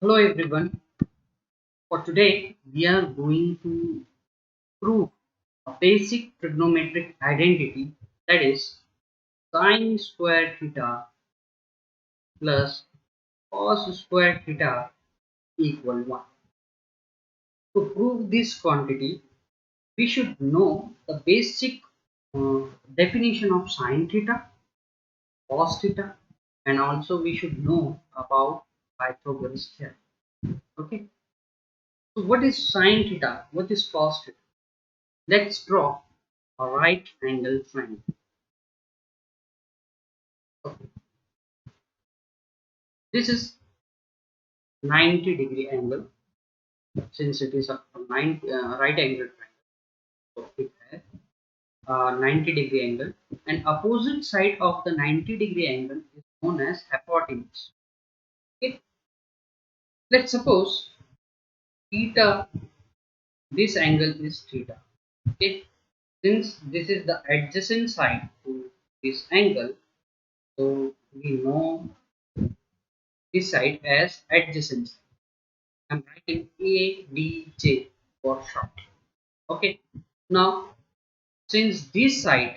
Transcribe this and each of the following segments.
Hello everyone. For today, we are going to prove a basic trigonometric identity, that is sine square theta plus cos square theta equal 1. To prove this quantity, we should know the basic uh, definition of sine theta, cos theta, and also we should know about Pythagoras theorem. Okay. So what is sine theta? What is cos theta? Let's draw a right angle triangle. Okay. This is 90-degree angle, since it is a right angle triangle. So it has a 90-degree angle, and opposite side of the 90-degree angle is known as hypotenuse. Okay. Let's suppose theta, this angle is theta. Okay. Since this is the adjacent side to this angle, so we know this side as adjacent side. I'm writing ADJ for short. Okay. Now, since this side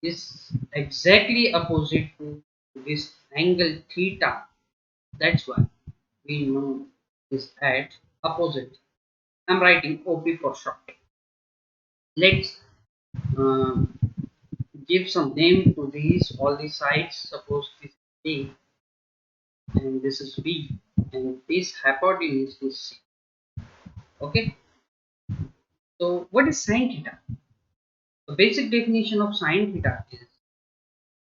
is exactly opposite to this angle theta, that's why we know this at opposite. I'm writing OP for short. Let's um, give some name to these all these sides. Suppose this is A and this is B, and this hypotenuse is C. Okay. So what is sine theta? The basic definition of sine theta is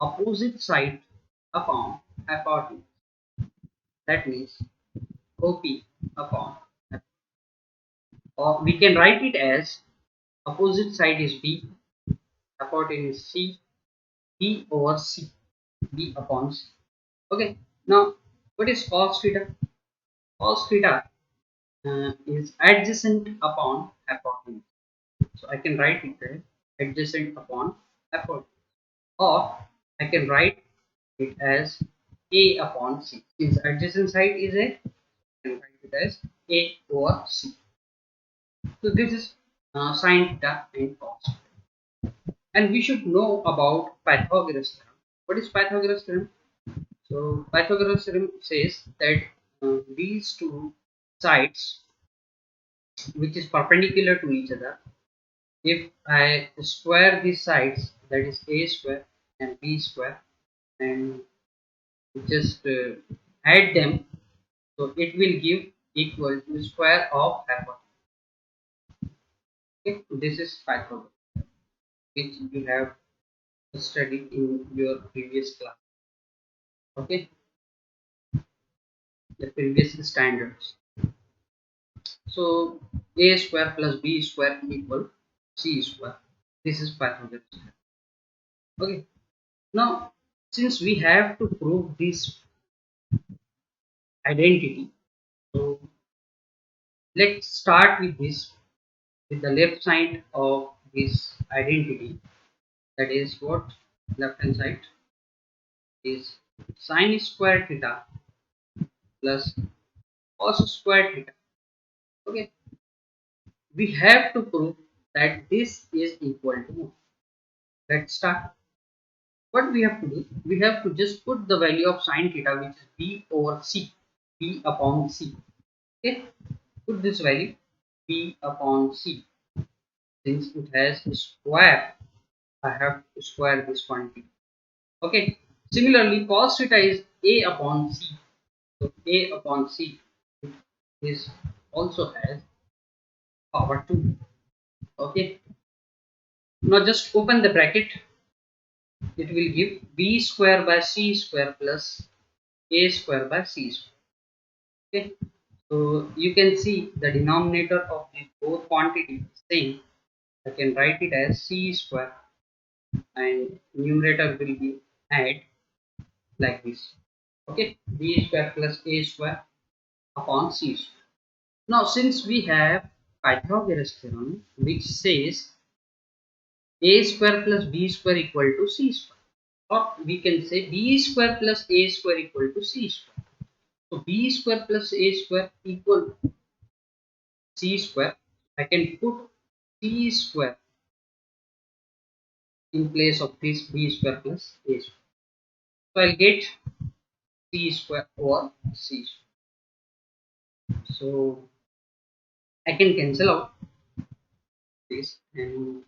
opposite side upon hypotenuse. That means OP upon, or we can write it as opposite side is B, hypotenuse C, B over C, B upon C. Okay. Now, what is cos theta? Cos theta is adjacent upon hypotenuse. So I can write it as adjacent upon hypotenuse, or I can write it as A upon C. Since adjacent side is A, I can write it as A over C. So this is sine theta and cos. And we should know about Pythagoras theorem. What is Pythagoras theorem? So Pythagoras theorem says that these two sides, which is perpendicular to each other, if I square these sides, that is a square and b square, and just add them, so it will give equal to square of hypotenuse. Okay? This is Pythagoras, which you have studied in your previous class. Okay, the previous standards. So a square plus b square equal c square. This is Pythagoras. Okay. Now, since we have to prove this identity, so let's start with this, with the left side of this identity. That is what left hand side is sine square theta plus cos square theta. Okay. We have to prove that this is equal to 1. Let's start. What we have to do, we have to just put the value of sine theta, which is b over c, b upon c. Okay, put this value b upon c. Since it has a square, I have to square this quantity. Okay. Similarly, cos theta is a upon c. So a upon c is also has power 2. Okay. Now just open the bracket. It will give b square by c square plus a square by c square. Okay. So you can see the denominator of these both quantities is same. I can write it as c square, and numerator will be add like this. Okay, b square plus a square upon c square. Now, since we have Pythagoras theorem, which says a square plus b square equal to c square, or we can say b square plus a square equal to c square. So b square plus a square equal c square. I can put c square in place of this b square plus a square. So I'll get c square over c square. So I can cancel out this and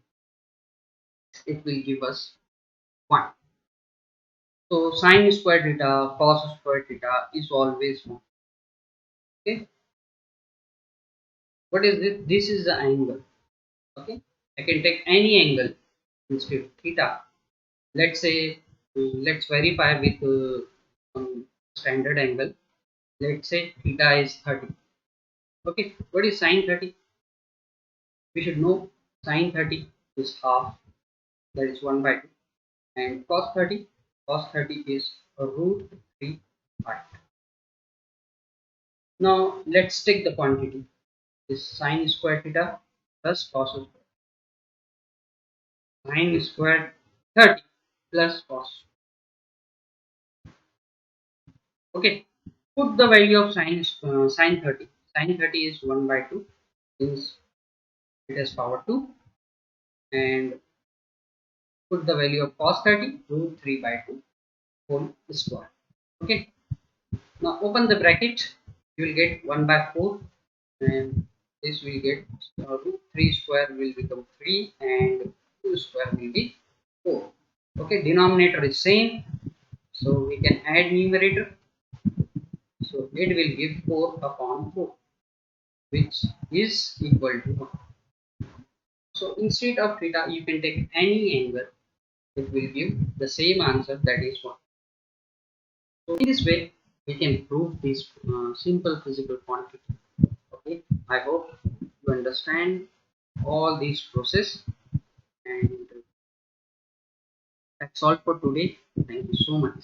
it will give us 1. So sine square theta, cos square theta is always 1. Okay. What is this? This is the angle. Okay. I can take any angle instead of theta. Let's say, let's verify with standard angle. Let's say theta is 30. Okay. What is sine 30? We should know sine 30 is half, that is 1 by 2. And cos 30 is root 3 pi. Now let's take the quantity. This sine square theta plus cos square. Sine squared 30 plus cos. Okay. Put the value of sine 30. Sine 30 is 1 by 2 since it has power 2, and put the value of cos 30 root 3 by 2 whole square. Okay. Now open the bracket. You will get 1 by 4, and this will get root 3 square will become 3 and 2 square will be 4. Okay. Denominator is same. So we can add numerator. So it will give 4 upon 4, which is equal to 1. So instead of theta, you can take any angle. It will give the same answer, that is 1. So in this way, we can prove this simple physical quantity. Okay, I hope you understand all these process, and that's all for today. Thank you so much.